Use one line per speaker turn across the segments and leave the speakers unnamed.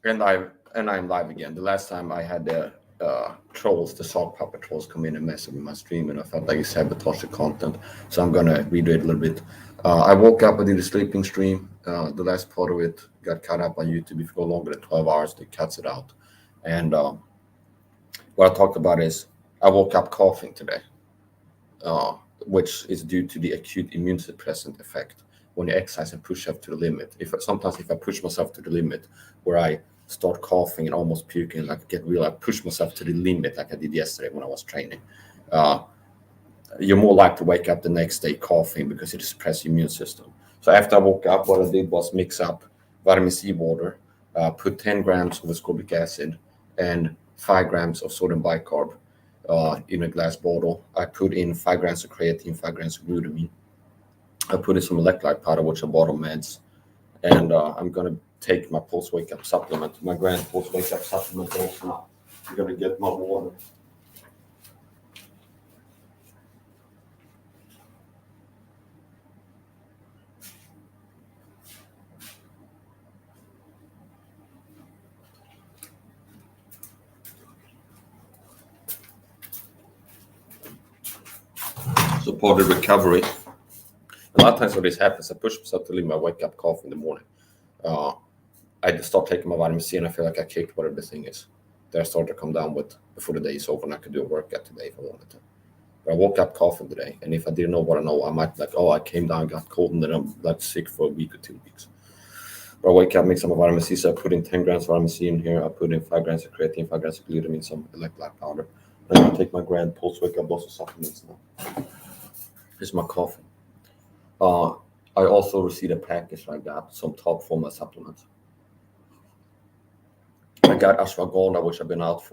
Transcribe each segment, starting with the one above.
And I'm live again. The last time I had the trolls, the sock puppet trolls, come in and mess with my stream, and I felt like it sabotaged the content. So I'm gonna redo it a little bit. I woke up, I did a sleeping stream. The last part of it got cut out by YouTube. If you go longer than 12 hours, they cuts it out. And what I talked about is I woke up coughing today, uh, which is due to the acute immune suppressant effect when you exercise and push up to the limit. If I push myself to the limit, where I start coughing and almost puking, like I push myself to the limit, like I did yesterday when I was training. Uh, you're more likely to wake up the next day coughing because it suppresses your immune system. So after I woke up, what I did was mix up vitamin C water, put 10 grams of ascorbic acid and 5 grams of sodium bicarb in a glass bottle. I put in 5 grams of creatine, 5 grams of glutamine. I put in some electrolyte powder, which are bottle meds, and I'm gonna take my post wake up supplement, my grand post wake up supplement also now. I'm gonna get my water. So part of the recovery. A lot of times when this happens, I push myself to leave. I wake up cough in the morning. Uh, I just start taking my vitamin C, and I feel like I kicked whatever the thing is. Then I start to come down with before the day is over, and I could do a workout today if I wanted to. But I woke up coughing today, and if I didn't know what I know, I might be like, oh, I came down, got cold, and then I'm like sick for a week or 2 weeks. But I wake up, make some vitamin C, so I put in 10 grams of vitamin C in here. I put in 5 grams of creatine, 5 grams of glutamine, some electrolyte powder. And I take my grand post wake up dose of supplements now. Here's my coffee. Uh, I also received a package like that, some top format supplements. I got ashwagandha, which I've been out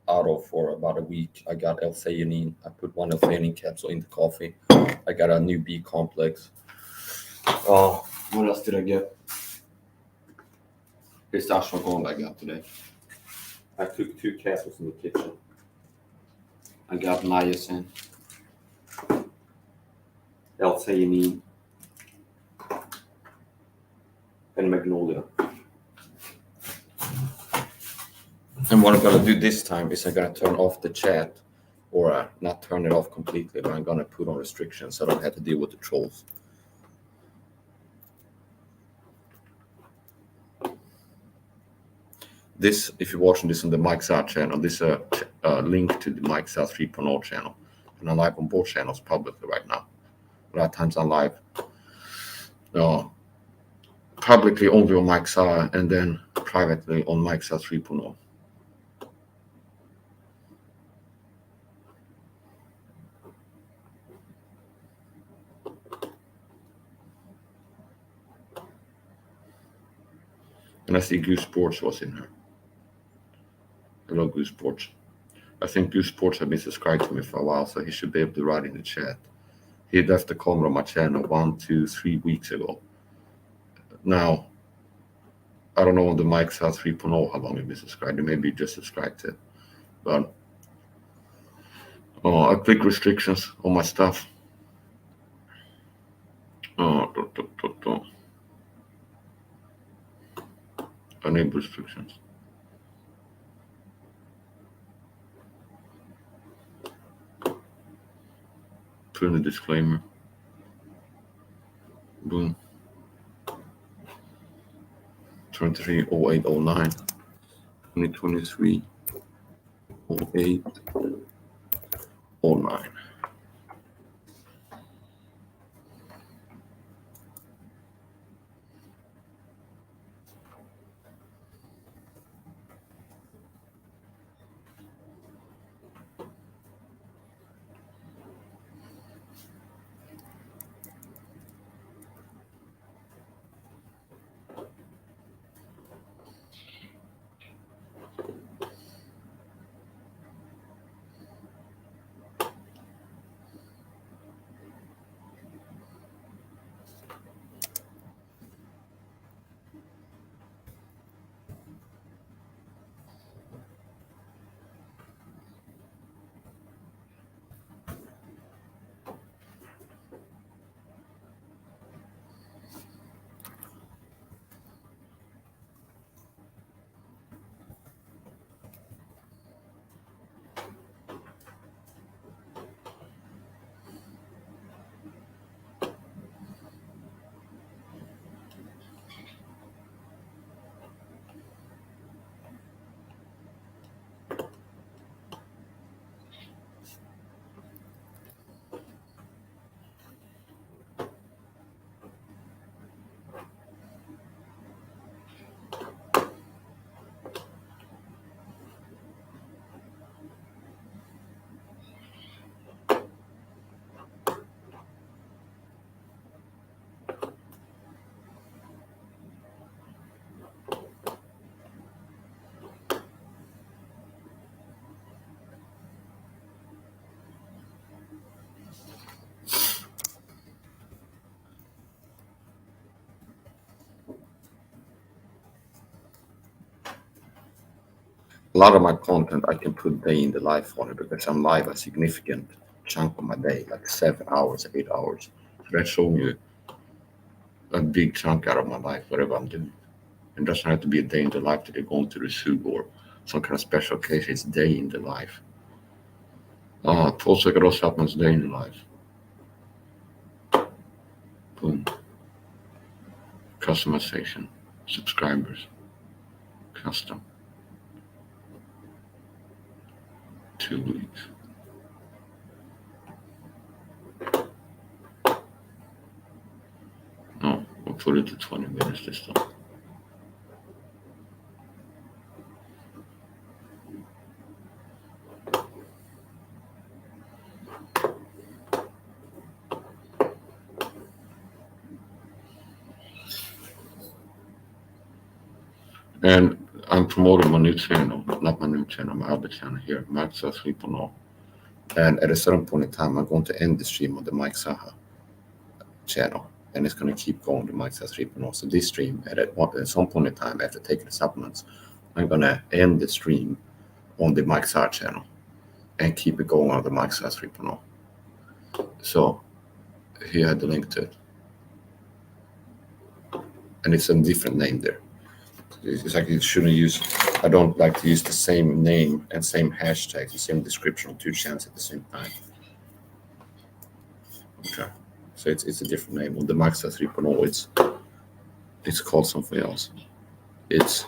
of for about a week. I got L-theanine. I put one L-theanine capsule into coffee. I got a new B complex. What else did I get? Here's the ashwagandha I got today. I took 2 capsules in the kitchen. I got niacin, L-theanine, and magnolia. And what I'm gonna do this time is I'm gonna turn off the chat, or not turn it off completely, but I'm gonna put on restrictions so I don't have to deal with the trolls. This, if you're watching this on the Mike Saha channel, this is a link to the Mike Saha 3.0 channel, and I'm live on both channels publicly right now. A lot of times I'm live publicly only on Mike Saha, and then privately on Mike Saha 3.0. And I see Goose Sports was in here. Hello, Goose Sports. I think Goose Sports have been subscribed to me for a while, so he should be able to write in the chat. He left a comment on my channel 1, 2, 3 weeks ago. Now, I don't know on the Mike Saha 3.0 how long you've been subscribed. You maybe just subscribed to it. But I click restrictions on my stuff. Enable restrictions. Put in the disclaimer. Boom. 230809. 2023 0809. a lot of my content I can put day in the life on it because I'm live a significant chunk of my day, like 7 hours, 8 hours. So that's showing you a big chunk out of my life, whatever I'm doing. It doesn't have to be a day in the life that you're going to the zoo or some kind of special occasion. It's day in the life. 12 second supplements day in the life. Boom. Customization. Subscribers. Custom. 2 weeks. No, we'll put it to 20 minutes this time. And I'm promoting my new channel, not my new channel, my other channel here, Max Sleep on All. And at a certain point in time, I'm going to end the stream on the Mike Saha channel. And it's going to keep going to Mike Sleep on All. So this stream, at some point in time, after taking the supplements, I'm going to end the stream on the Mike Saha channel and keep it going on the Mike Sleep on All. So here I had the link to it. And it's a different name there. It's like you shouldn't use, I don't like to use the same name and same hashtag, the same description on 2 channels at the same time. Okay. So it's a different name. On the Max 3.0, it's called something else. It's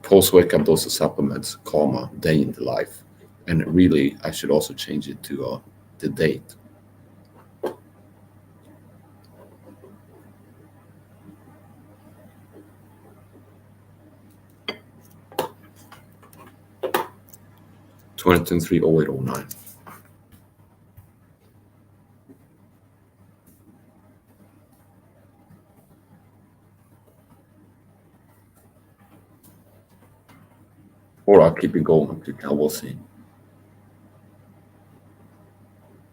post wake up dose of supplements, comma, day in the life. And really, I should also change it to the date. (2023) 0809. Or I'll keep it going. I will see.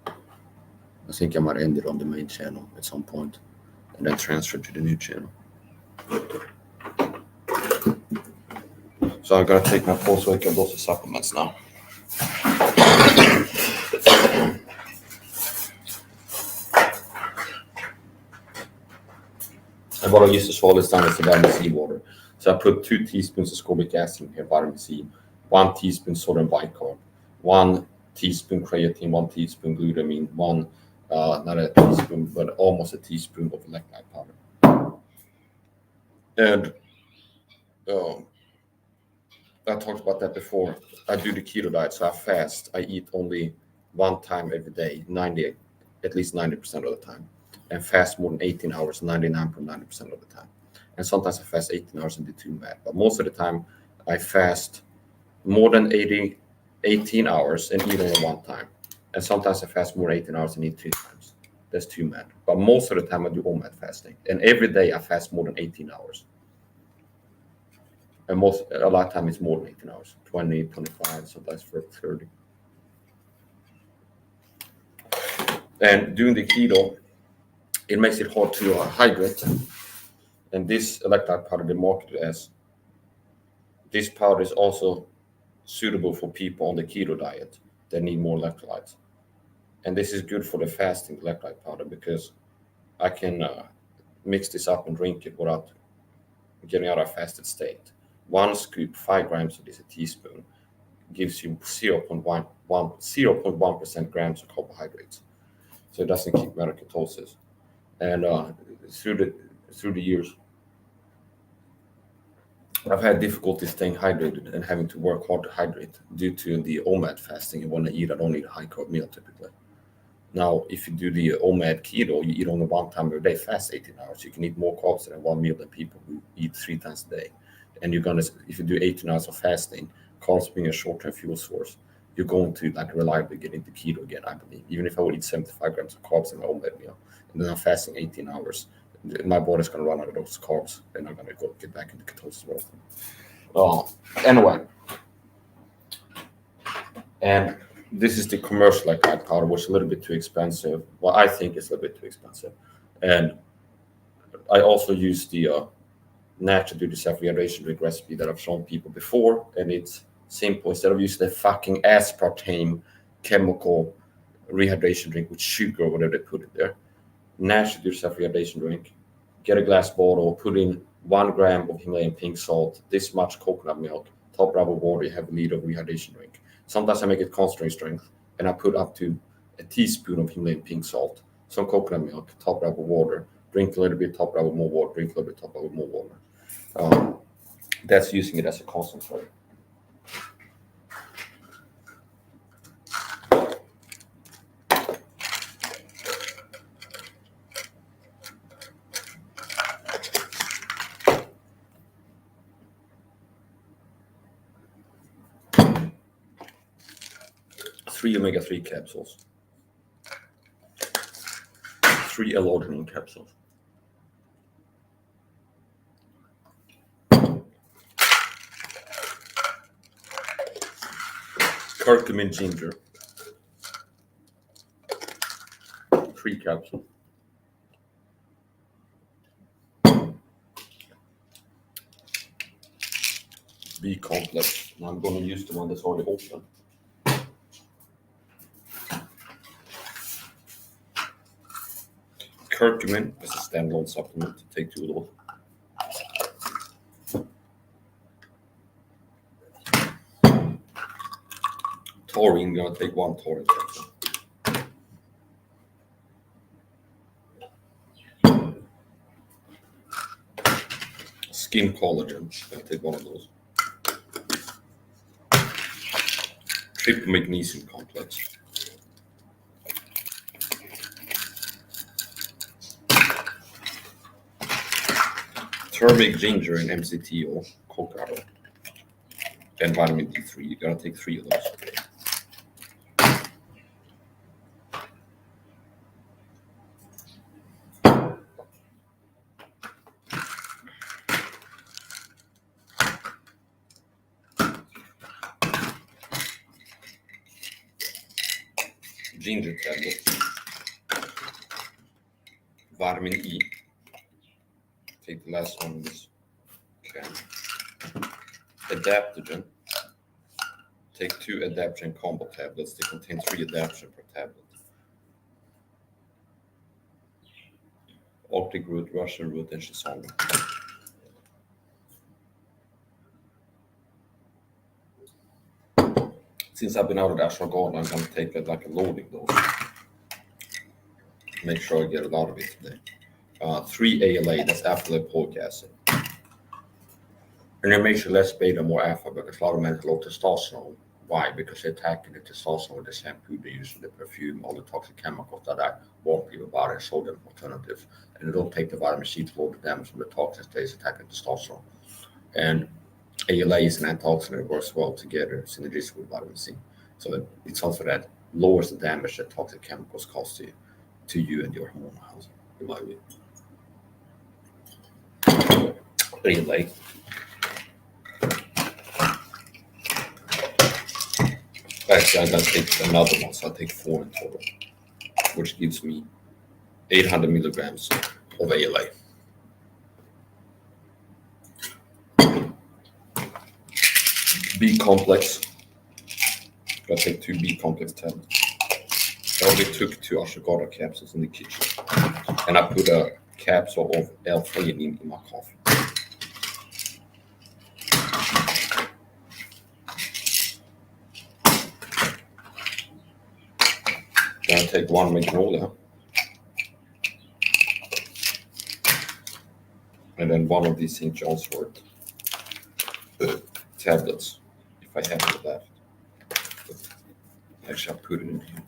I think I might end it on the main channel at some point and then transfer to the new channel. So I'm gonna take my post wake up dose of supplements now. And what I used to swallow this time is the vitamin C water. So I put 2 teaspoons of ascorbic acid in here, vitamin C, 1 teaspoon sodium bicarb, 1 teaspoon creatine, 1 teaspoon glutamine, 1 not a teaspoon, but almost a teaspoon of electrolyte powder. And I talked about that before. I do the keto diet, so I fast. I eat only 1 time every day, at least 90% of the time, and fast more than 18 hours, 99.9% of the time. And sometimes I fast 18 hours and do 2 mad. But most of the time, I fast more than 18 hours and eat only 1 time. And sometimes I fast more than 18 hours and eat 2 times. That's 2 mad. But most of the time, I do OMAD fasting. And every day, I fast more than 18 hours. And a lot of time it's more than 18 hours, 20, 25, sometimes for 30. And doing the keto, it makes it hard to hydrate. And this electrolyte powder, they market it as, this powder is also suitable for people on the keto diet that need more electrolytes. And this is good for the fasting electrolyte powder because I can mix this up and drink it without getting out of a fasted state. 1 scoop, 5 grams of this, a teaspoon, gives you 0.1% grams of carbohydrates. So it doesn't keep ketosis. And through the years, I've had difficulty staying hydrated and having to work hard to hydrate due to the OMAD fasting. And when I eat, I don't eat a high carb meal typically. Now, if you do the OMAD keto, you eat only 1 time a day, fast 18 hours. You can eat more carbs in 1 meal than people who eat 3 times a day. And if you do 18 hours of fasting, carbs being a short-term fuel source, you're going to reliably get into keto again, I believe. Even if I would eat 75 grams of carbs in my OMAD meal, and then I'm fasting 18 hours, my body's going to run out of those carbs, and I'm going to get back into ketosis. Anyway, and this is the commercial electrolyte powder, which is a little bit too expensive. Well, I think it's a little bit too expensive. And I also use the natural do the self-rehydration drink recipe that I've shown people before, and it's simple. Instead of using the fucking aspartame chemical rehydration drink with sugar or whatever they put in there, naturally do the self-rehydration drink. Get a glass bottle, put in 1 gram of Himalayan pink salt, this much coconut milk, top it up with water, you have a liter of rehydration drink. Sometimes I make it concentrate strength, and I put up to a teaspoon of Himalayan pink salt, some coconut milk, top it up with water, drink a little bit, top it up with more water, drink a little bit, top it up with more water. That's using it as a concentrate. Three omega-3 capsules. 3 L-arginine capsules. Curcumin ginger. 3 capsules. B complex. Now I'm going to use the one that's already open. Curcumin as a standalone supplement. Take 2 of those. Taurine, I'm gonna take 1 taurine capsule. Skin collagen, I'll take 1 of those. Triple magnesium complex. Turmeric, ginger, and MCT or coconut oil. And vitamin D3, you gotta take 3 of those. Ginger tablets, vitamin E, take the last one of this can. Adaptogen, take 2 adaptogen combo tablets, they contain 3 adaptogen per tablet. Arctic root, Russian root, and Shisanga. Since I've been out of the ashwagandha, I'm going to take it like a loading dose. Make sure I get a lot of it today. 3 ALA, that's alpha-lipoic acid. And it makes you less beta, more alpha, because a lot of men have low testosterone. Why? Because they're attacking the testosterone with the shampoo they use in the perfume, all the toxic chemicals that I warn people about and show them alternatives. And they don't take the vitamin C to load the damage from the toxins, they're attacking testosterone. And ALA is an antioxidant that works well together, synergistic with vitamin C. So it's also that lowers the damage that toxic chemicals cause to you and your hormonal health, in my view. ALA. Actually, I'm going to take another one, so I'll take 4 in total, which gives me 800 milligrams of ALA. B complex. I'll take 2 B complex tablets. I already took 2 ashwagandha capsules in the kitchen, and I put a capsule of L-theanine in my coffee. Then I take 1 magnolia, and then 1 of these St. John's wort tablets, if I have it left. Actually, I'll put it in here.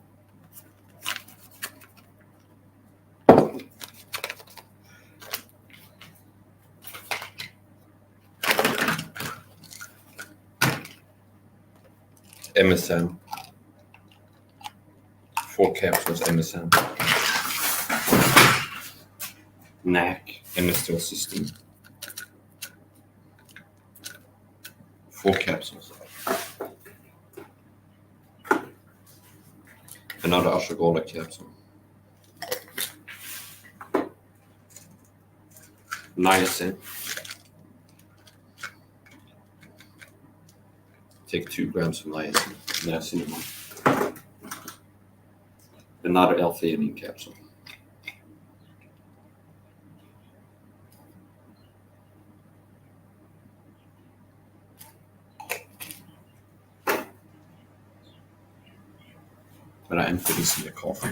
MSM, 4 capsules MSM. NAC, MSTL system, 4 capsules. Another ashwagandha capsule. Niacin, take 2 grams of niacinamide. Another L-theanine capsule. And I empty this in the coffee.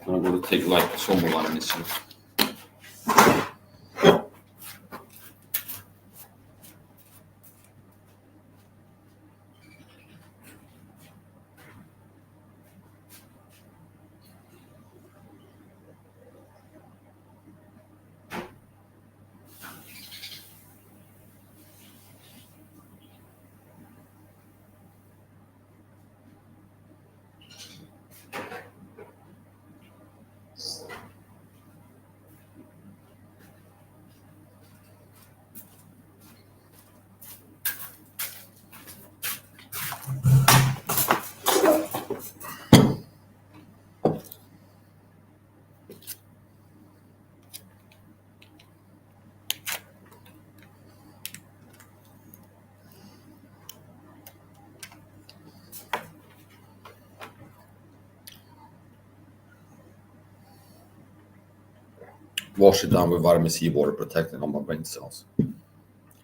I'm going to take like sommarvarmisen. Wash it down with vitamin C water, protecting all my brain cells.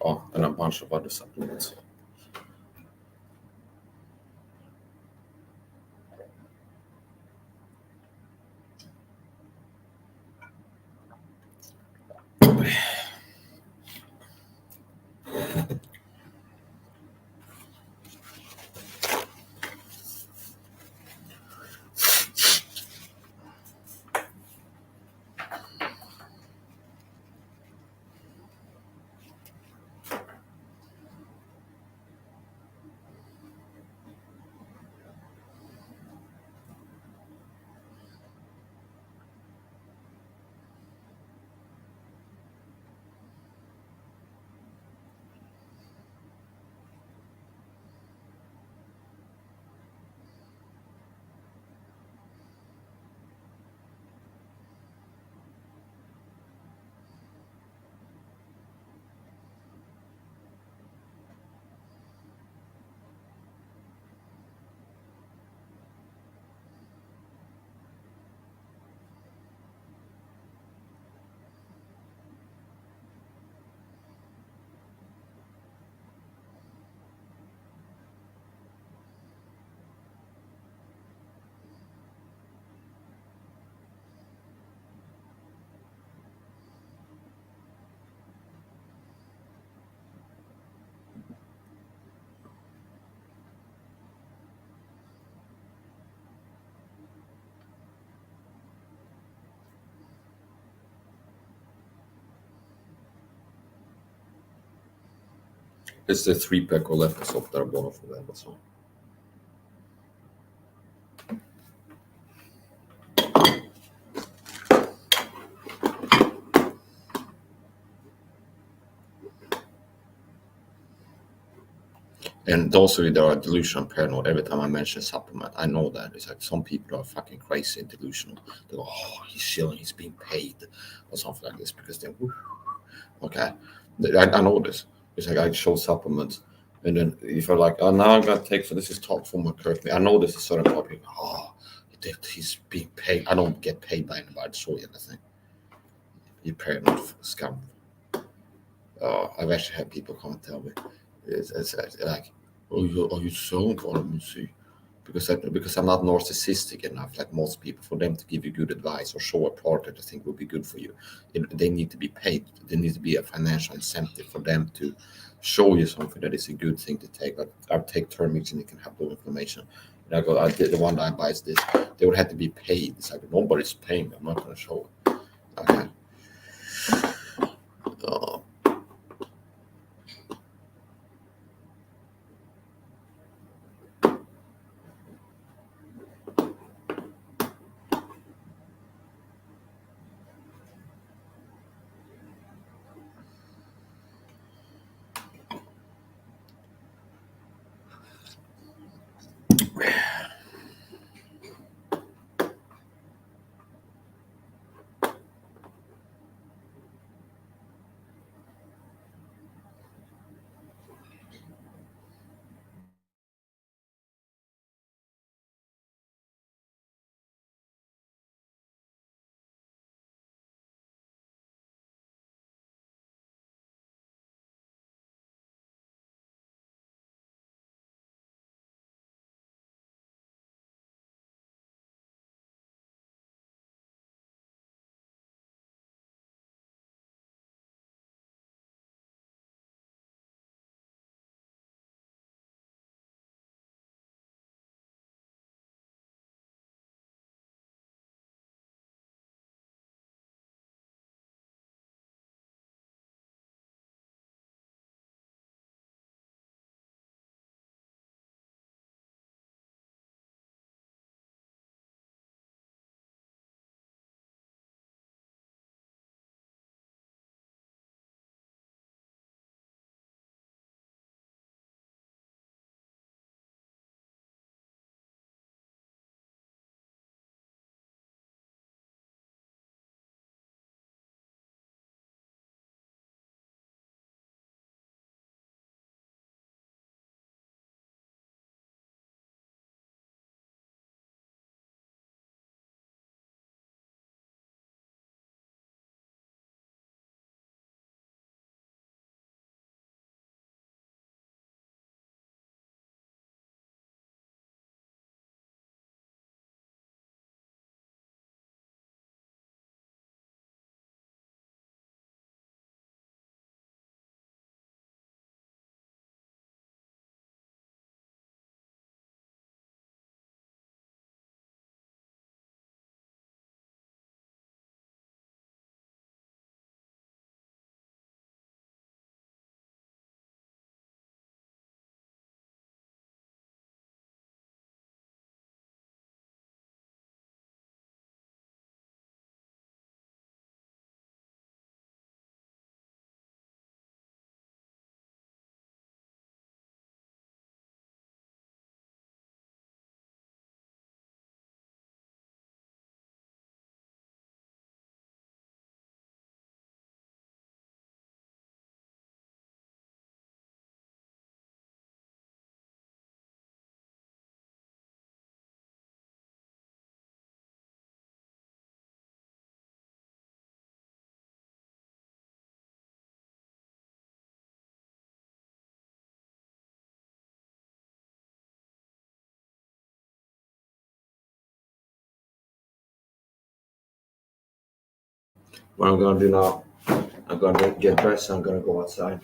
Oh, and a bunch of other supplements. It's the 3-pack or left soap that I bought off of Amazon. And those of you that are delusional paranoid, every time I mention supplement, I know that it's like some people are fucking crazy and delusional. They go, "Oh, he's chilling, he's being paid," or something like this because they're okay. I know this. It's like I show supplements, and then if you're like, "Oh, now I'm gonna take so this is top for my currently," I know this is certain people. Oh, he's being paid. I don't get paid by anybody to show you anything. You paranoid scum. I've actually had people come and tell me, it's like, are you so let me see, because I'm not narcissistic enough like most people for them to give you good advice or show a product that I think will be good for you. They need to be paid. There needs to be a financial incentive for them to show you something that is a good thing to take. Like I take turmeric and it can have low inflammation. And I go, I did the one that I buy is this. They would have to be paid. It's like nobody's paying me. I'm not going to show it. Okay. What I'm gonna do now, I'm gonna get dressed. I'm gonna go outside.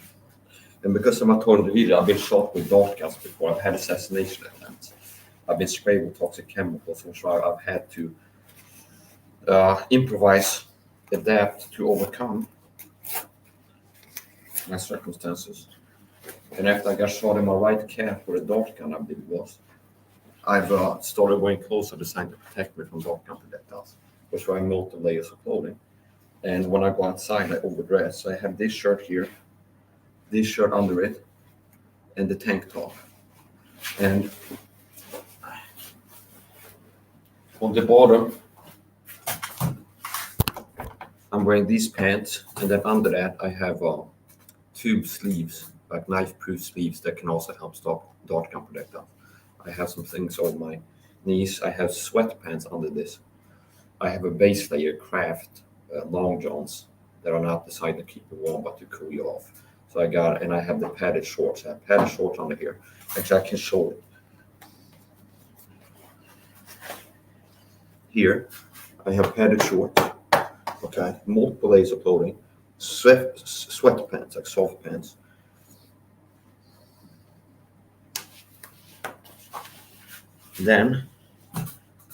And because I'm a torn video, I've been shot with dart guns before. I've had assassination attempts. I've been sprayed with toxic chemicals, and so I've had to improvise, adapt to overcome my circumstances. And after I got shot in my right calf with a dart gun, I believe it was, I've started wearing clothes designed to protect me from dart gun projectiles, which wearing multiple layers of clothing. And when I go outside, I overdress. So I have this shirt here, this shirt under it, and the tank top. And on the bottom, I'm wearing these pants, and then under that, I have tube sleeves, like knife-proof sleeves that can also help stop dart gun projectiles. I have some things on my knees. I have sweatpants under this. I have a base layer craft long johns that are not designed to keep you warm, but to cool you off. So I got, and I have the padded shorts. I have padded shorts under here. Actually, I can show it. Here, I have padded shorts. Okay, multiple layers of clothing, sweatpants, like soft pants. Then,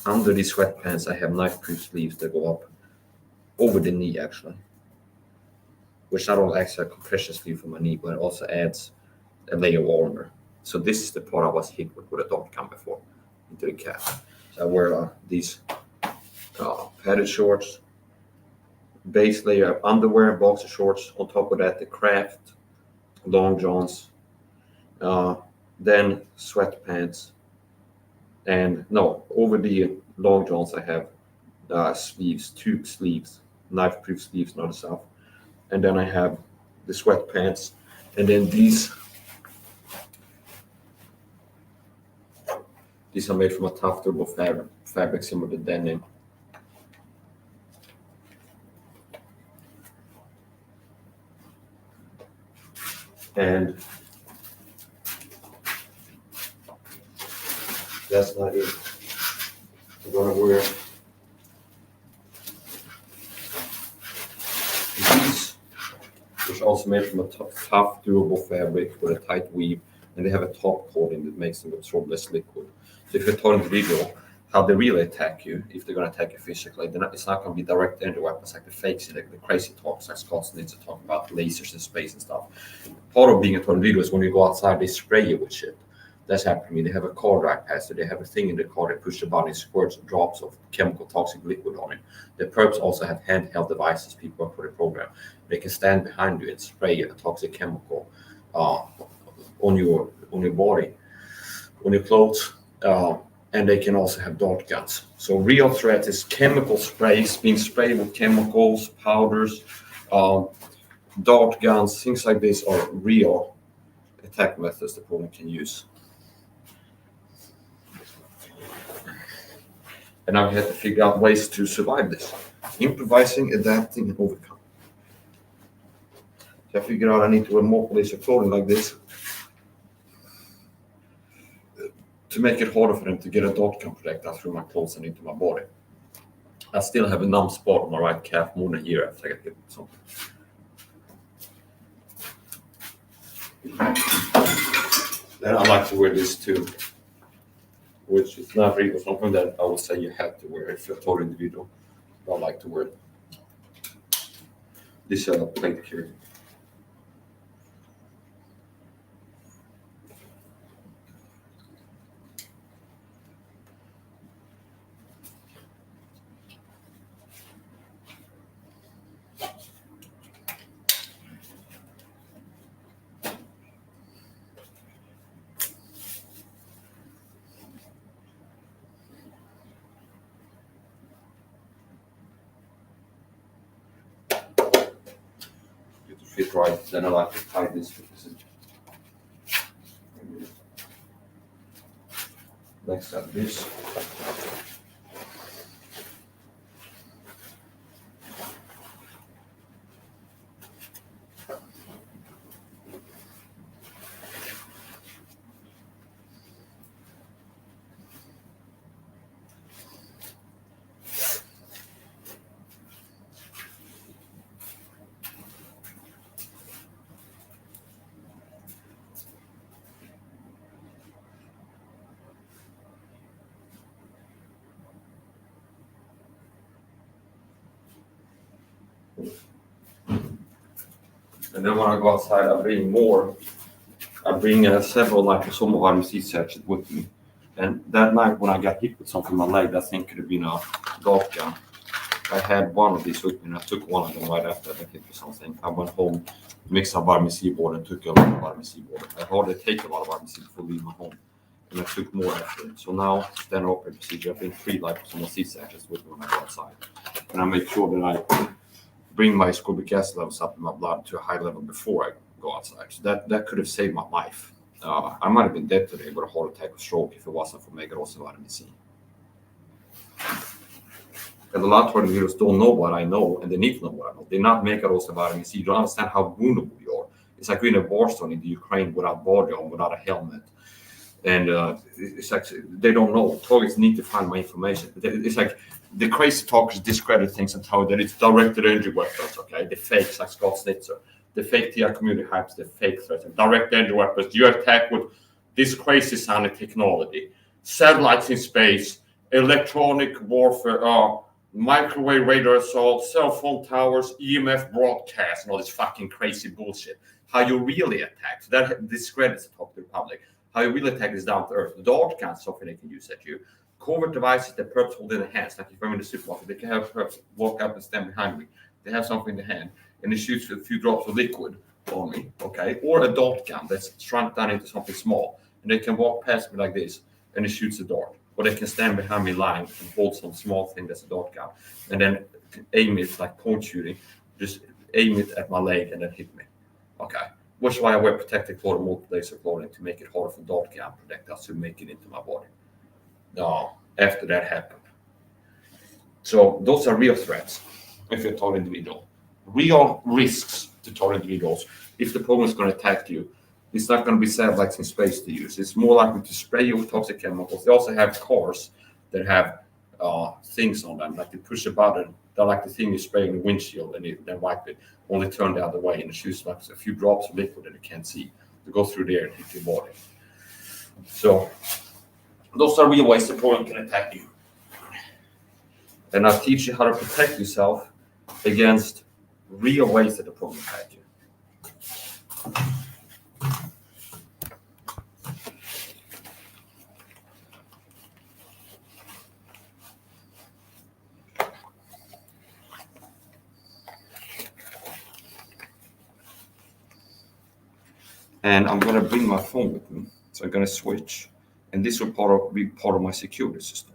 under these sweatpants, I have knife-proof sleeves that go up over the knee, actually. Which not only acts as a compression sleeve for my knee, but it also adds a layer of armor. So this is the part I was hit with a dart gun before, into the calf. So I wear these padded shorts, base layer underwear, boxer shorts. On top of that, the craft long johns, then sweatpants, and no, over the long johns I have sleeves, tube sleeves, knife-proof sleeves, not stuff. And then I have the sweatpants, and then these are made from a tough durable fabric similar to denim. And that's not it. I'm gonna wear these, which are also made from a tough, durable fabric with a tight weave, and they have a top coating that makes them absorb less liquid. So if you're a tall individual, how they really attack you, if they're going to attack you physically, it's not going to be direct energy weapons like the fakes, like the crazy talks, like Scott needs to talk about lasers in space and stuff. Part of being a tall individual is when you go outside, they spray you with shit. That's happened to me. They have a car drive past it. They have a thing in the car that pushes the button, squirts drops of chemical toxic liquid on it. The perps also have handheld devices. People work for the program. They can stand behind you and spray a toxic chemical on your body, on your clothes. And they can also have dart guns. So real threat is chemical sprays, being sprayed with chemicals, powders, dart guns, things like this are real attack methods the opponent can use. And I've had to figure out ways to survive this. Improvising, adapting, and overcoming. So I figured out I need to wear more layers of clothing like this to make it harder for them to get a dart gun projectile through my clothes and into my body. I still have a numb spot on my right calf more than a year after I got hit with something. Then I like to wear this too, which is not really something that I would say you have to wear if you're a tall individual. I like to wear it. This plate here. Fit right, then I like to tie this because next up this. And then when I go outside, I bring more I bring several liposomal vitamin C sachets with me. And that night when I got hit with something in my leg, I think could have been a dart gun. I had one of these with me, and I took one of them right after I got hit with something. I went home, mixed some vitamin C water, and took a lot of vitamin C water. I hardly take a lot of vitamin C before leaving my home, and I took more after it. So now, standard operating procedure, I bring 3 liposomal C sachets with me when I go outside. And I make sure that I bring my ascorbic acid levels up in my blood to a high level before I go outside. So that could have saved my life. I might have been dead today with a heart attack or stroke if it wasn't for megadosis vitamin C. And a lot of individuals don't know what I know, and they need to know what I know. They're not megadosis vitamin C. You don't understand how vulnerable you are. It's like being in a war zone in the Ukraine without body on, without a helmet. And it's like they don't know. Targets need to find my information. It's like the crazy talkers discredit things and tell you that it's directed energy weapons, okay? The fakes like Scott Snitzer. The fake TR community hypes, the fake threats. Direct energy weapons. You attack with this crazy sounding technology. Satellites in space, electronic warfare, microwave radar assault, cell phone towers, EMF broadcast, and all this fucking crazy bullshit. How you really attack. So that discredits the top of the public. How you really attack is down to earth. The dart guns, something they can use at you. Covert devices that perps hold in the hands, like if I'm in the supermarket, they can have perps walk up and stand behind me. They have something in the hand, and it shoots a few drops of liquid on me, okay? Or a dart gun that's shrunk down into something small, and they can walk past me like this, and it shoots a dart. Or they can stand behind me lying and hold some small thing that's a dart gun, and then aim it like point shooting, just aim it at my leg and then hit me, okay? Which is why I wear protective clothing, multi-layer clothing, to make it harder for dart gun projectiles to make it into my body. After that happened. So those are real threats if you're a target individual. Real risks to target individuals. If the program is going to attack you, it's not going to be satellites in space to use. It's more likely to spray you with toxic chemicals. They also have cars that have things on them, like they push a button. They're like the thing you spray in the windshield and then wipe it, only turn the other way, and it shoots like a few drops of liquid that you can't see to go through there and hit your body. So those are real ways the program can attack you. And I'll teach you how to protect yourself against real ways that the program attack you. And I'm going to bring my phone with me. So I'm going to switch. And this will be part of my security system.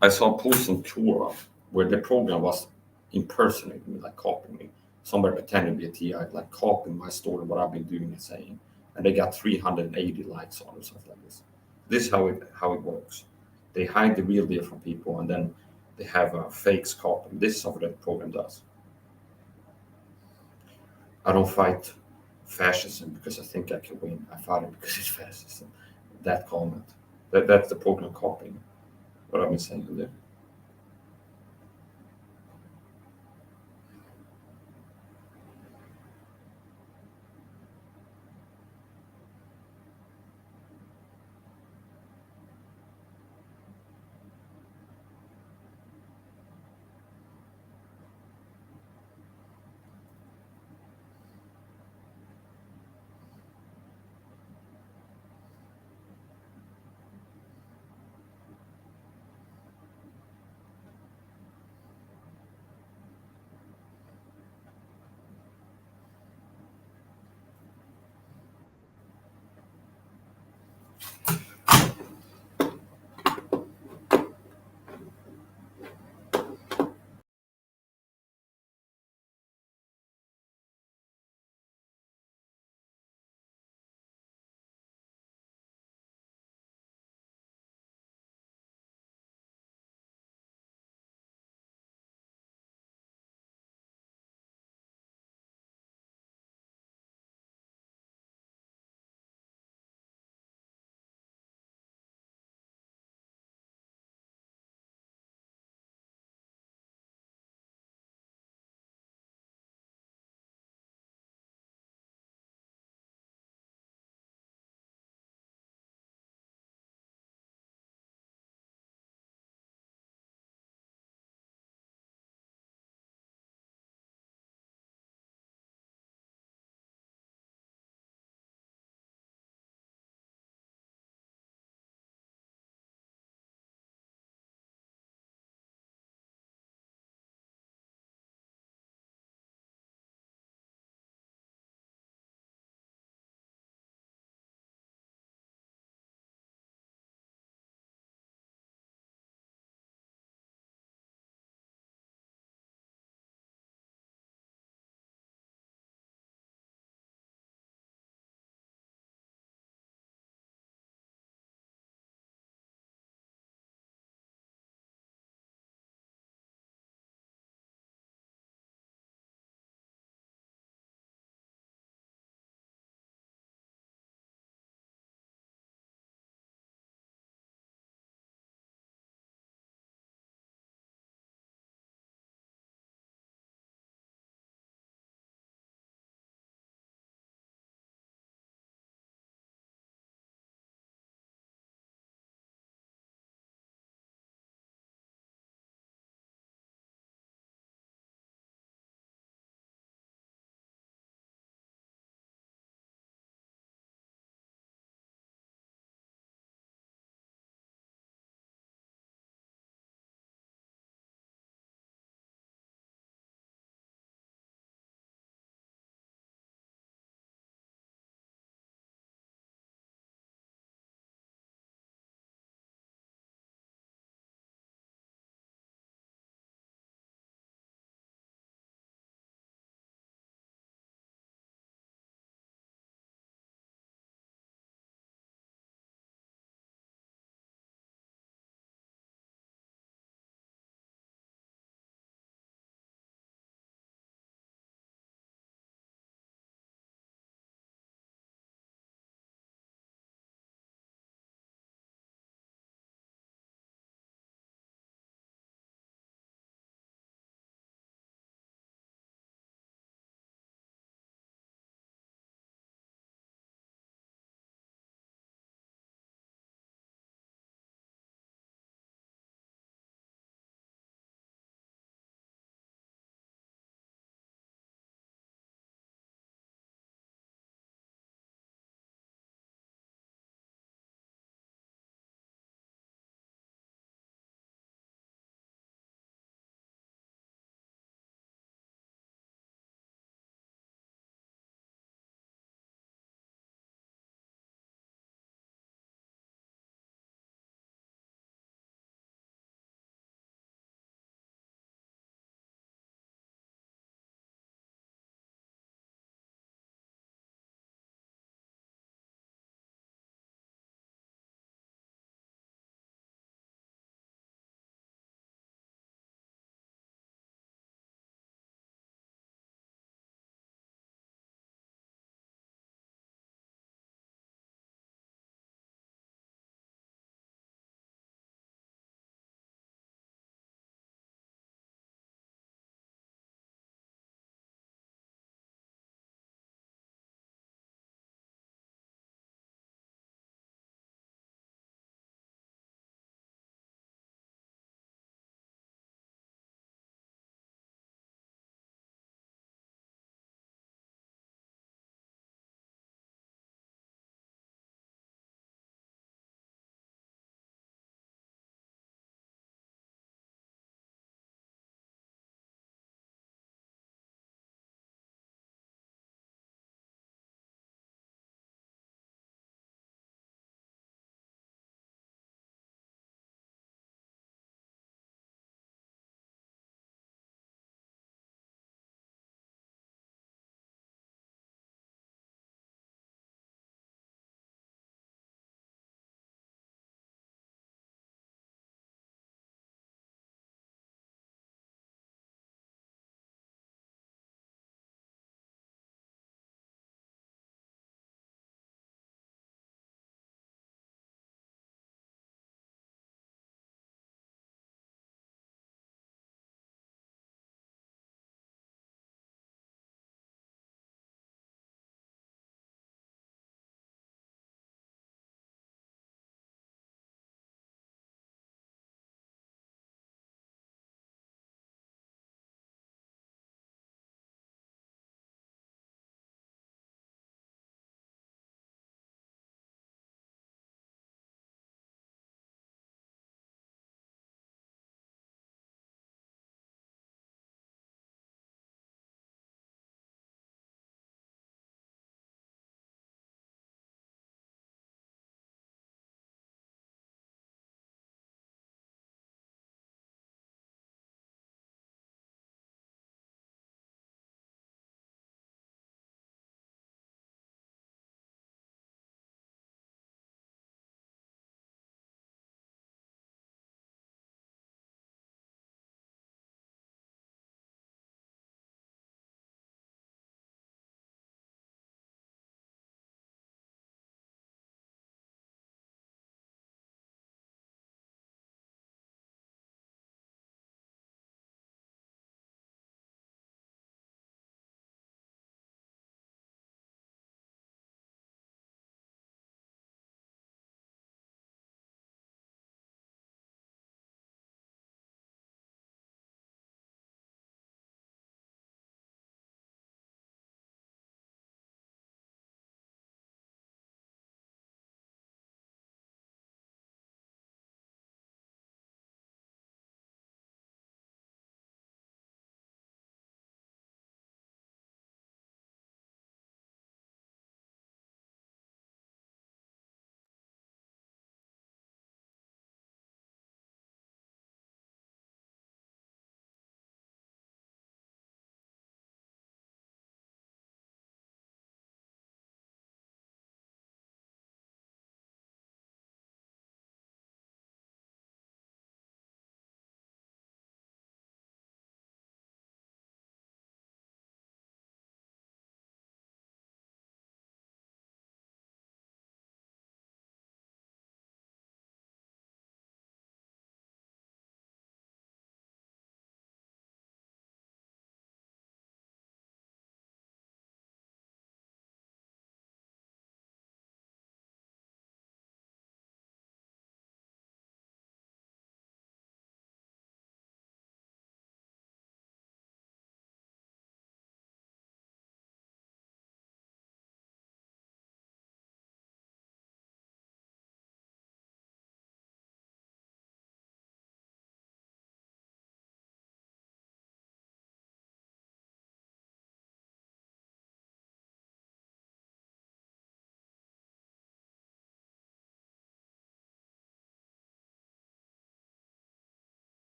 I saw a post on Quora where the program was impersonating me, like copying me. Somebody pretending to be a TI, like copying my story, what I've been doing and saying. And they got 380 likes on it or something like this. This is how it works. They hide the real deal from people, and then they have fakes copy. This is something that the program does. I don't fight fascism because I think I can win. I fight it because it's fascism. That comment. That's the program copying what I've been saying there.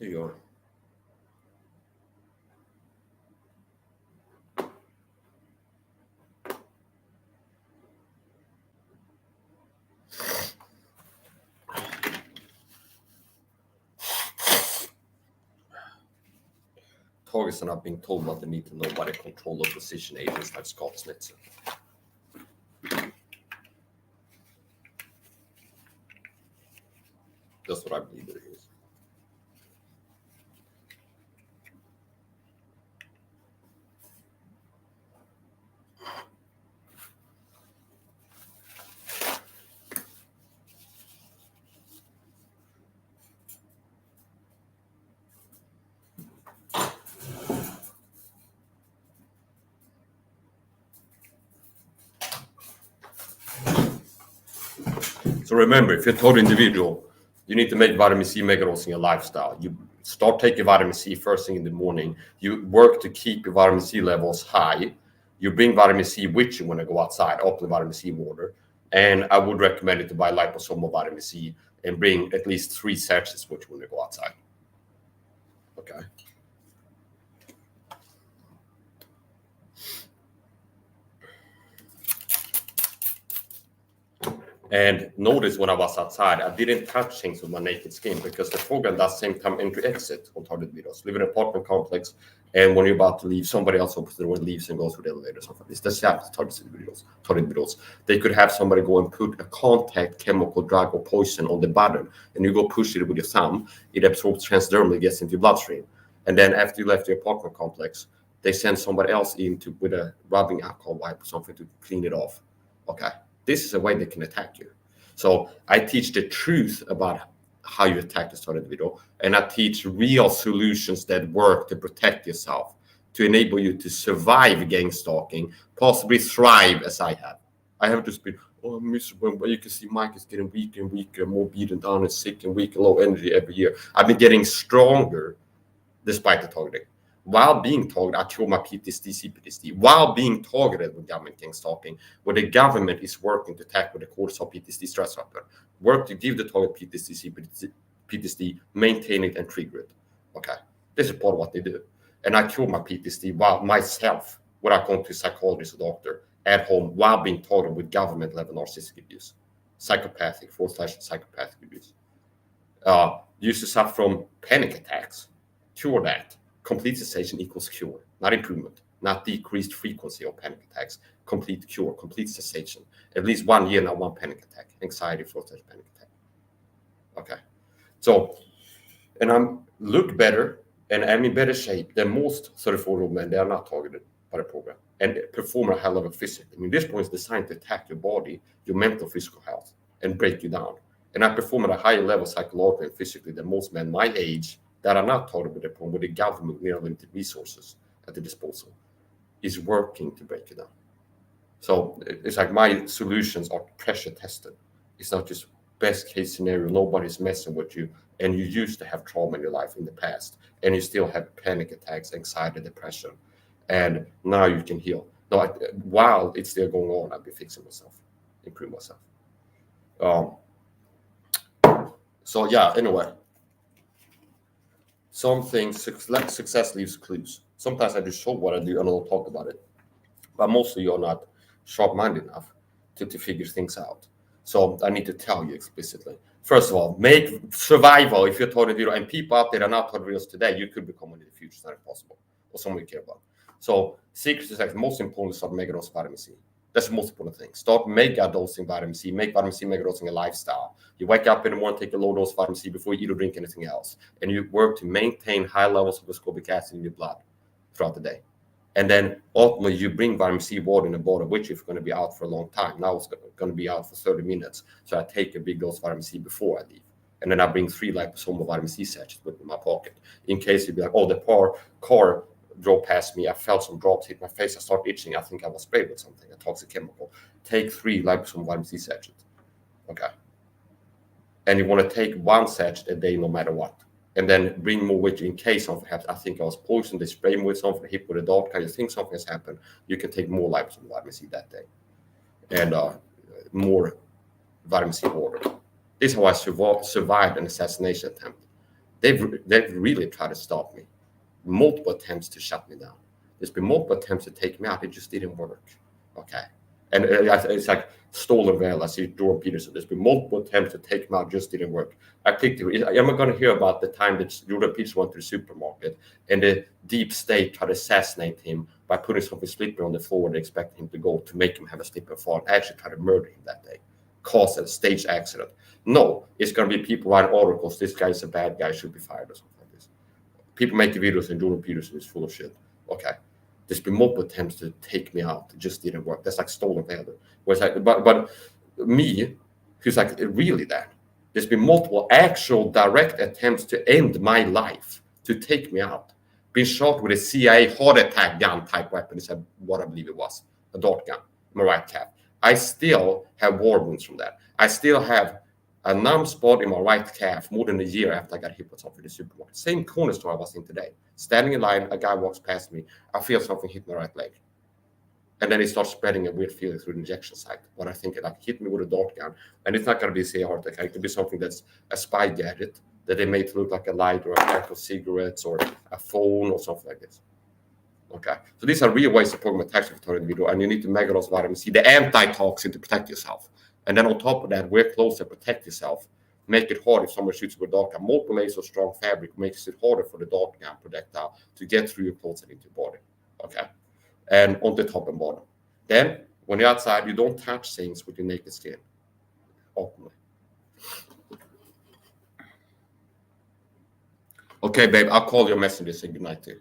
Here you go. Targets are not being told what they need to know by the control of precision agents like Scott Snitzer. That's what I believe it is. So remember, if you're a total individual, you need to make vitamin C megadose in your lifestyle. You start taking vitamin C first thing in the morning. You work to keep your vitamin C levels high. You bring vitamin C with you when you go outside, open vitamin C water. And I would recommend it to buy liposomal vitamin C and bring at least 3 sachets with you when you go outside. Okay. And notice when I was outside, I didn't touch things with my naked skin because the program does same time entry-exit on target videos. Live in an apartment complex, and when you're about to leave, somebody else opens the door and leaves and goes through the elevator. So it's the same target videos. They could have somebody go and put a contact chemical, drug, or poison on the button, and you go push it with your thumb. It absorbs transdermally, gets into your bloodstream, and then after you left the apartment complex, they send somebody else in with a rubbing alcohol wipe or something to clean it off. Okay. This is a way they can attack you. So I teach the truth about how you attack this target individual, and I teach real solutions that work to protect yourself, to enable you to survive gang stalking, possibly thrive as I have. I have just been, I'm miserable. You can see Mike is getting weaker and weaker, more beaten down and sick and weak and low energy every year. I've been getting stronger despite the targeting. While being targeted, I killed my PTSD, CPTSD. While being targeted with government gang stalking, where the government is working to tackle the cortisol PTSD stress factor, work to give the target PTSD, PTSD, maintain it and trigger it. Okay, this is part of what they do. And I killed my PTSD while myself, without going to a psychologist or doctor, at home, while being targeted with government level narcissistic abuse, psychopathic abuse. Used to suffer from panic attacks. Cure that. Complete cessation equals cure, not improvement, not decreased frequency of panic attacks. Complete cure, complete cessation. At least 1 year, not one panic attack. Anxiety, flow-stage panic attack. Okay. So, and I'm look better and I'm in better shape than most 34-year-old men. They are not targeted by the program and perform at a high level physically. I mean, this point is designed to attack your body, your mental, physical health, and break you down. And I perform at a higher level psychologically and physically than most men my age that are not targeted with the program, with the government near limited resources at the disposal, is working to break it down. So it's like my solutions are pressure tested. It's not just best case scenario, nobody's messing with you, and you used to have trauma in your life in the past, and you still have panic attacks, anxiety, depression, and now you can heal. Now, while it's still going on, I'll be fixing myself, improving myself. So yeah, anyway. Some things, success leaves clues. Sometimes I just show what I do and I'll talk about it. But mostly you're not sharp-minded enough to figure things out. So I need to tell you explicitly. First of all, make survival, if you're taught a video, and people out there that are not taught videos today, you could become one in the future. It's not impossible. Or someone you care about. So secret to success, most important is start megadose vitamin C. That's the most important thing. Start megadosing vitamin C. Make vitamin C megadosing a lifestyle. You wake up in the morning, take a low dose of vitamin C before you eat or drink anything else. And you work to maintain high levels of ascorbic acid in your blood throughout the day. And then ultimately you bring vitamin C water in a bottle, which is going to be out for a long time. Now it's going to be out for 30 minutes. So I take a big dose of vitamin C before I leave. And then I bring 3 liposomal vitamin C sachets with in my pocket. In case you'd be like, oh, the car drove past me, I felt some drops hit my face, I started itching, I think I was sprayed with something, a toxic chemical. Take 3 liposomal vitamin C sachets. Okay. And you want to take 1 sachet a day no matter what. And then bring more with you in case something happens. I think I was poisoned, they sprayed me with something, hit with a dart, kind of think something has happened. You can take more liposomal vitamin C that day. And more vitamin C water. This is how I survived an assassination attempt. they've really tried to stop me. Multiple attempts to shut me down. There's been multiple attempts to take me out. It just didn't work. Okay. And it's like stolen valor. I see Jordan Peterson. There's been multiple attempts to take him out, just didn't work. I clicked it. I'm going to hear about the time that Jordan Peterson went to the supermarket and the deep state tried to assassinate him by putting something slippery on the floor and expecting him to go to make him have a slip and fall. And actually tried to murder him that day. Caused a stage accident. No, it's going to be people writing articles. This guy is a bad guy, should be fired or something like this. People make the videos and Jordan Peterson is full of shit. Okay. There's been multiple attempts to take me out. It just didn't work. That's like stolen valor. Whereas like, but me, who's like really that. There's been multiple actual direct attempts to end my life, to take me out. Been shot with a CIA heart attack gun type weapon. It's what I believe it was, a dart gun, my right calf. I still have war wounds from that. I still have a numb spot in my right calf more than a year after I got hit with something in the supermarket. Same corner store I was in today. Standing in line, a guy walks past me. I feel something hit my right leg. And then it starts spreading a weird feeling through the injection site. What I think it like hit me with a dart gun. And it's not going to be a CIA heart attack. It could be something that's a spy gadget that they made to look like a light or a pack of cigarettes or a phone or something like this. Okay, so these are real ways to program attacks with the video, and you need to mega dose vitamin C, the anti-toxin to protect yourself. And then on top of that, wear clothes to protect yourself. Make it hard if someone shoots you with a dart gun. Multiple layers of strong fabric makes it harder for the dart gun projectile to get through your clothes and into your body. Okay, and on the top and bottom. Then, when you're outside, you don't touch things with your naked skin openly. Okay, babe, I'll call your messenger and say goodnight to you.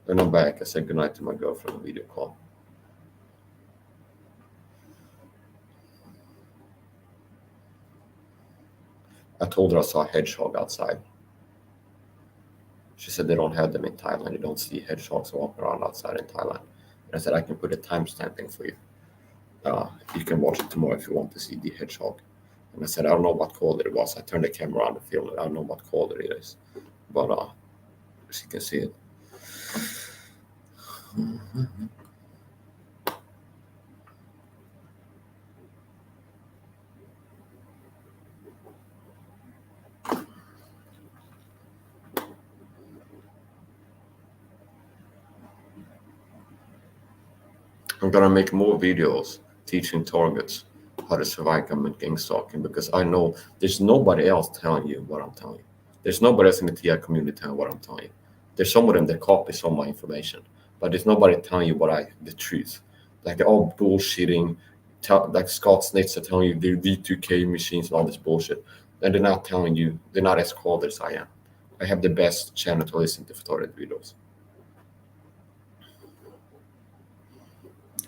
And I'm back. I said goodnight to my girlfriend on video call. I told her I saw a hedgehog outside. She said they don't have them in Thailand. You don't see hedgehogs walking around outside in Thailand. And I said I can put a timestamp thing for you. You can watch it tomorrow if you want to see the hedgehog. And I said I don't know what color it was. I turned the camera on to film it. I don't know what color it is, but she can see it. I'm gonna make more videos teaching targets how to survive government gang stalking because I know there's nobody else telling you what I'm telling you. There's nobody else in the TI community telling what I'm telling you. There's some of them that copy some of my information, but there's nobody telling you the truth. Like they're all bullshitting. Like Scott Snitz are telling you they're V2K machines and all this bullshit, and they're not telling you. They're not as cold as I am. I have the best channel to listen to for target videos.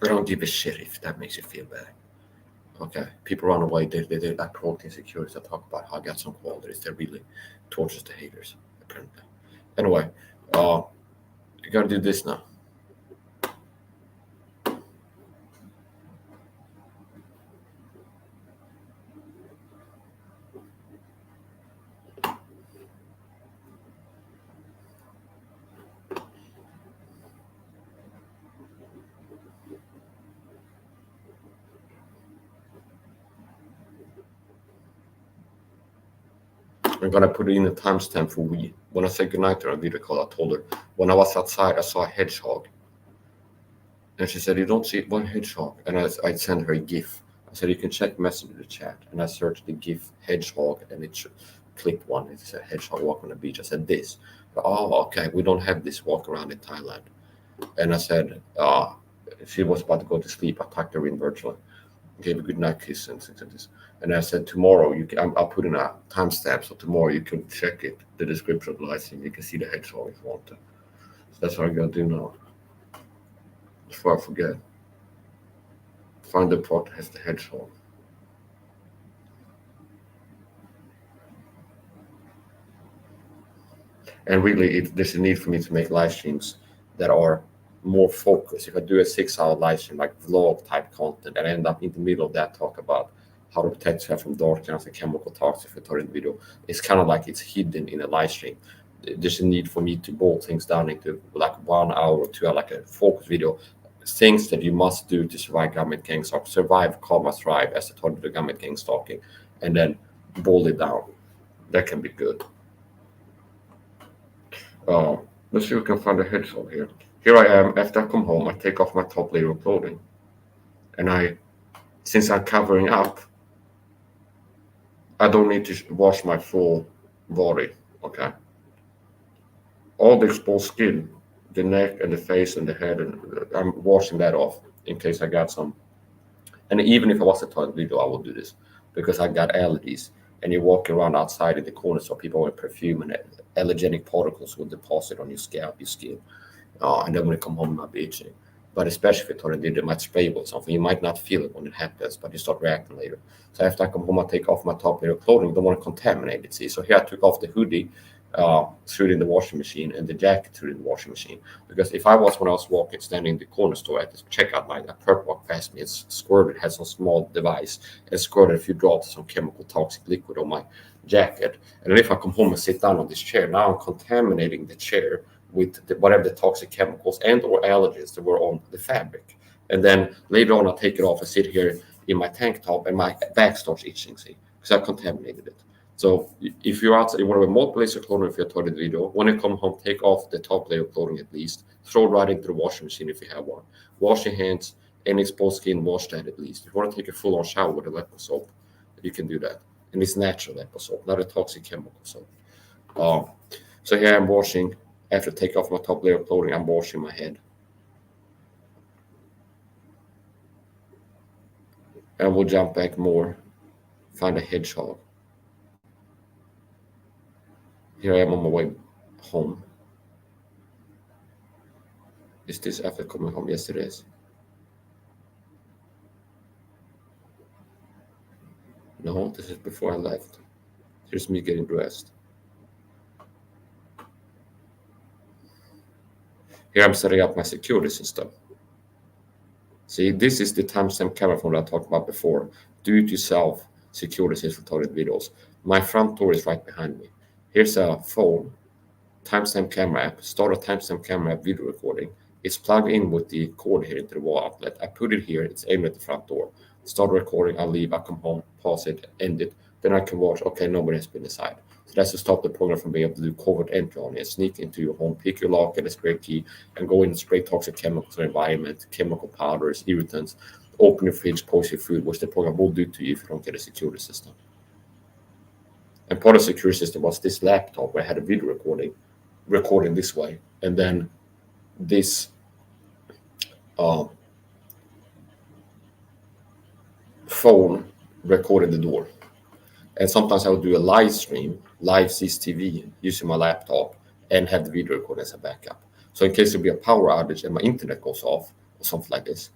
I don't give a shit if that makes you feel bad. Okay, people run away. They like protein securities. I talk about how I got some qualities that really tortures the haters. Apparently. Anyway, you gotta do this now. I'm gonna put it in a timestamp for we. When I said goodnight to her on video call, I told her when I was outside, I saw a hedgehog, and she said, "You don't see one hedgehog." And I sent her a GIF. I said, "You can check Messenger chat," and I searched the GIF hedgehog, and it clicked one. It said hedgehog walk on the beach. I said this. Oh, okay. We don't have this walk around in Thailand. And I said, she was about to go to sleep. I tucked her in virtually, gave a good night kiss and things like this. And I said, tomorrow, I'll put in a timestamp, so tomorrow you can check it, the description of the live stream. You can see the hedgehog if you want to. So that's what I'm going to do now. Before I forget, find the part that has the hedgehog. And really, there's a need for me to make live streams that are more focused. If I do a 6-hour live stream, like vlog type content, and I end up in the middle of that talk about how to protect yourself from dark energy and chemical toxic for video, it's kind of like it's hidden in a live stream. There's a need for me to boil things down into like 1 hour or 2 hour, like a focus video. Things that you must do to survive government gang stalking, survive, comma, thrive as a target of government gang stalking, and then boil it down. That can be good. Let's see if we can find a hedgehog here. Here I am. After I come home, I take off my top layer of clothing. And since I'm covering up, I don't need to wash my full body, okay? All the exposed skin, the neck and the face and the head, and I'm washing that off in case I got some. And even if I was a toilet video, I would do this because I got allergies. And you're walking around outside in the corner, so people with perfume and allergenic particles will deposit on your scalp, your skin. And then when you come home, it might be itching. But especially if it's already, it might spray you with something. You might not feel it when it happens, but you start reacting later. So after I come home, I take off my top layer of clothing. Don't want to contaminate it. See, so here I took off the hoodie, threw it in the washing machine, and the jacket threw it in the washing machine. Because if when I was walking, standing in the corner store at the checkout line, a perp walked past me. It's squirted, had some small device, and squirted a few drops of some chemical toxic liquid on my jacket. And then if I come home and sit down on this chair, now I'm contaminating the chair with whatever the toxic chemicals and or allergens that were on the fabric. And then later on, I'll take it off and sit here in my tank top and my back starts itching, see, because I contaminated it. So if you're outside, you want to wear multiple layers of clothing if you're toilet video. When you come home, take off the top layer of clothing at least. Throw it right into the washing machine if you have one. Wash your hands, any exposed skin, wash that at least. If you want to take a full-on shower with a Lepo soap, you can do that. And it's natural Lepo soap, not a toxic chemical soap. So here I'm washing. After I take off my top layer of clothing, I'm washing my head. And we'll jump back more, find a hedgehog. Here I am on my way home. Is this after coming home? Yes, it is. No, this is before I left. Here's me getting dressed. Here I'm setting up my security system. See, this is the timestamp camera phone that I talked about before. Do-it-yourself security system target videos. My front door is right behind me. Here's a phone, timestamp camera app, start a timestamp camera app video recording. It's plugged in with the cord here into the wall outlet. I put it here, it's aimed at the front door. Start recording, I leave, I come home, pause it, end it. Then I can watch, okay, nobody has been inside. So that's to stop the program from being able to do covert entry on it. Sneak into your home, pick your lock, get a spray key, and go in and spray toxic chemicals in the environment, chemical powders, irritants, open your fridge, poison your food, which the program will do to you if you don't get a security system. And part of the security system was this laptop where I had a video recording this way, and then this phone recorded the door. And sometimes I would do a live stream, live CCTV using my laptop and have the video recording as a backup. So in case there'd be a power outage and my internet goes off or something like this,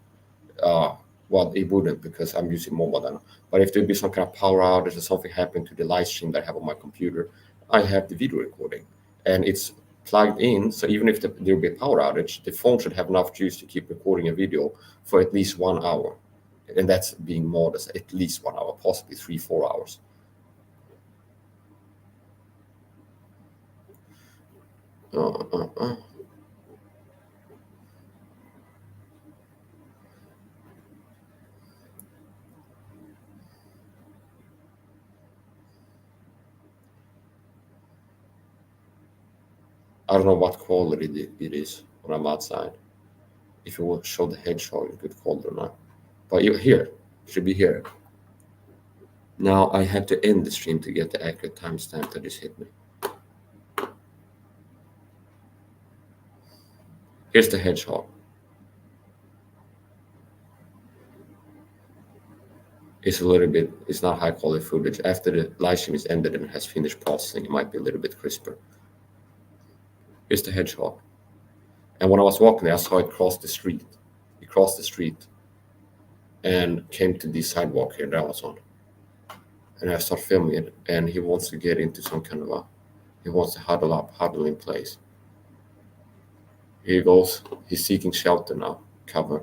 well, it wouldn't because I'm using mobile then. But if there'd be some kind of power outage or something happened to the live stream that I have on my computer, I have the video recording. And it's plugged in, so even if there'll be a power outage, the phone should have enough juice to keep recording a video for at least 1 hour. And that's being modest, at least 1 hour, possibly 3-4 hours. I don't know what quality it is when I'm outside. If you will show the hedgehog in good quality or not. But here, it should be here. Now I had to end the stream to get the accurate timestamp that just hit me. Here's the hedgehog. It's a little bit, it's not high quality footage. After the live stream is ended and has finished processing, it might be a little bit crisper. Here's the hedgehog. And when I was walking there, I saw it cross the street. It crossed the street and came to the sidewalk here that I was on. And I start filming it, and he wants to get into some kind of he wants to huddle in place. Here he goes. He's seeking shelter now, cover.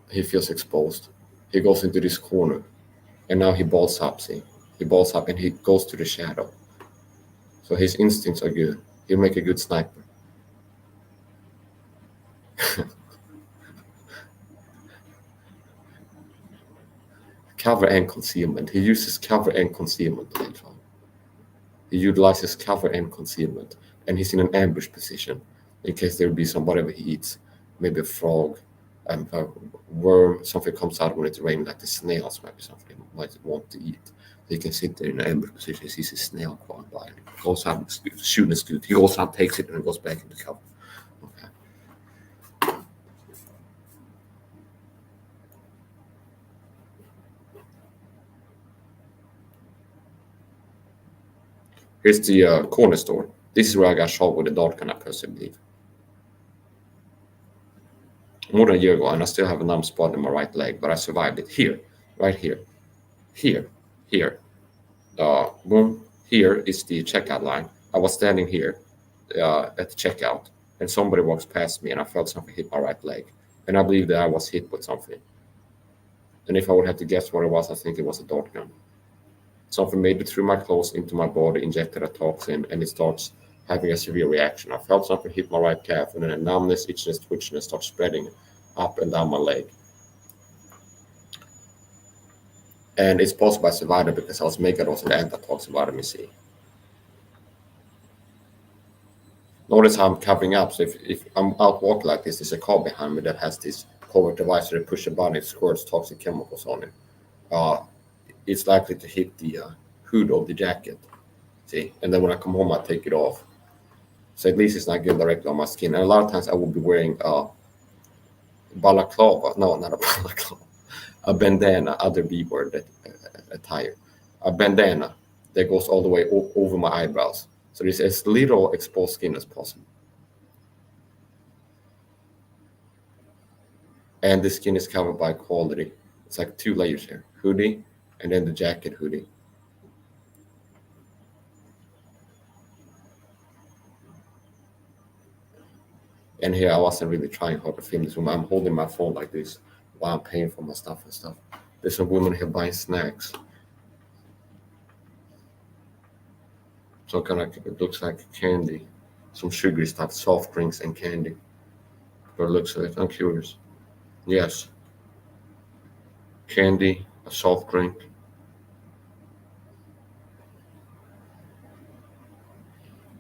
He feels exposed. He goes into this corner, and now he balls up, see? He balls up, and he goes to the shadow. So his instincts are good. He'll make a good sniper. Cover and concealment. He uses cover and concealment. He utilizes cover and concealment, and he's in an ambush position in case there will be some whatever he eats, maybe a frog, a worm, something comes out when it's raining, like the snails, maybe something he might want to eat. He can sit there in an ambush position. He sees a snail going by, and he goes out, shooting a scoot. He goes out, takes it, and goes back into cover. Okay. Here's the corner store. This is where I got shot with a dart gun, I personally believe. More than a year ago, and I still have a numb spot in my right leg, but I survived it. Here, right here, here. Boom. Here is the checkout line. I was standing here at the checkout, and somebody walks past me, and I felt something hit my right leg. And I believe that I was hit with something. And if I would have to guess what it was, I think it was a dart gun. Something made it through my clothes into my body, injected a toxin, and it starts having a severe reaction. I felt something hit my right calf, and then a numbness, itchiness, twitchiness starts spreading up and down my leg. And it's possible I survived it because I was megadose and antitoxin vitamin C. Notice how I'm covering up. So if I'm out walking like this, there's a car behind me that has this covert device that push a button, it squirts toxic chemicals on it. It's likely to hit the hood of the jacket. See, and then when I come home, I take it off. So at least it's not getting directly on my skin. And a lot of times I will be wearing balaclava. No, not a balaclava. A bandana, other B word attire. A bandana that goes all the way over my eyebrows. So there's as little exposed skin as possible. And the skin is covered by quality. It's like 2 layers here, hoodie and then the jacket hoodie. And here I wasn't really trying hard to film this woman. I'm holding my phone like this while I'm paying for my stuff and stuff. There's some women here buying snacks. So kind of it looks like candy, some sugary stuff, soft drinks and candy. But it looks like it. I'm curious. Yes, candy, a soft drink.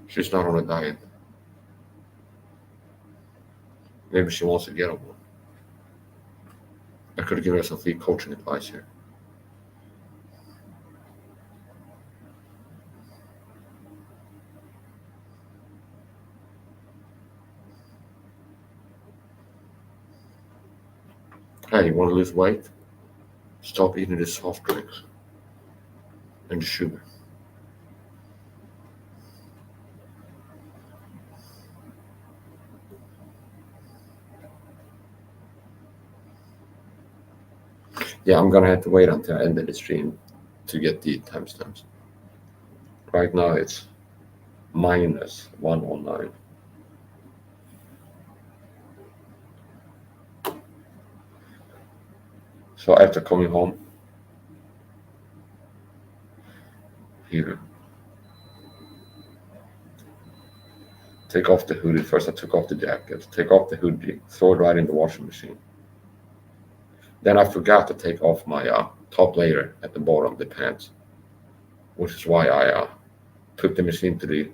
She's not on a diet. Maybe she wants to get on one. I could give her some free coaching advice here. Hey, you want to lose weight? Stop eating the soft drinks and the sugar. Yeah, I'm gonna have to wait until I end the stream to get the timestamps. Right now it's minus 109. So after coming home, here, take off the hoodie. First I took off the jacket, take off the hoodie, throw it right in the washing machine. Then I forgot to take off my top layer at the bottom of the pants, which is why I took the machine to the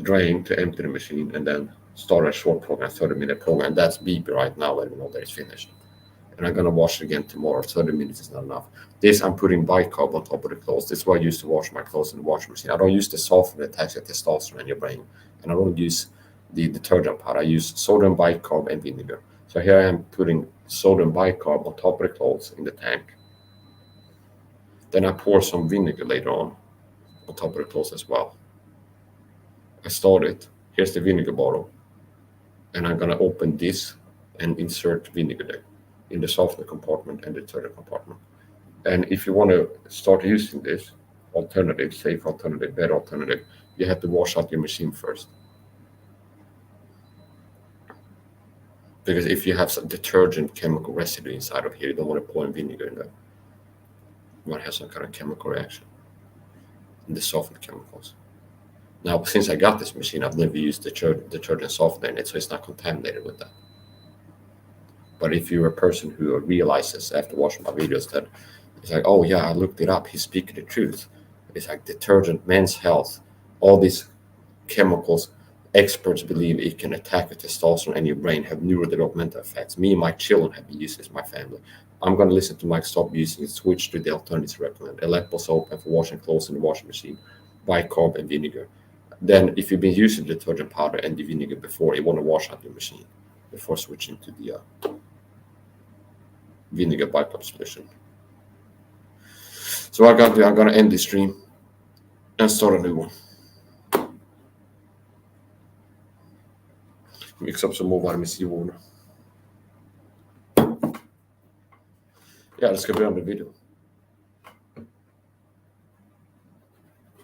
drain to empty the machine and then start a short program, 30-minute program. That's BB right now, letting me know that it's finished. And I'm gonna wash it again tomorrow. 30 minutes is not enough. This I'm putting bicarb on top of the clothes. This is what I used to wash my clothes in the washing machine. I don't use the softener that attacks the testosterone in your brain, and I don't use the detergent powder. I use sodium bicarb and vinegar. So here I am putting sodium bicarb on top of the clothes in the tank. Then I pour some vinegar later on top of the clothes as well. I started. Here's the vinegar bottle, and I'm gonna open this and insert vinegar there in the softener compartment and the detergent compartment. And if you want to start using this alternative, safe alternative, better alternative, you have to wash out your machine first. Because if you have some detergent chemical residue inside of here, you don't want to pour in vinegar in there. You want to have some kind of chemical reaction in the softened chemicals. Now, since I got this machine, I've never used detergent softener in it, so it's not contaminated with that. But if you're a person who realizes after watching my videos that it's like, oh yeah, I looked it up, he's speaking the truth. It's like detergent, men's health, all these chemicals, experts believe it can attack the testosterone and your brain, have neurodevelopmental effects. Me and my children have been using this, my family. I'm going to listen to Mike, stop using it, switch to the alternatives recommend. Aleppo soap and for washing clothes in the washing machine, bicarb and vinegar. Then if you've been using detergent powder and the vinegar before, you want to wash out your machine before switching to the vinegar bicarb solution. So I'm gonna end this stream and start a new one. Mix up some more vitamin C water. Ja, det ska börja med video.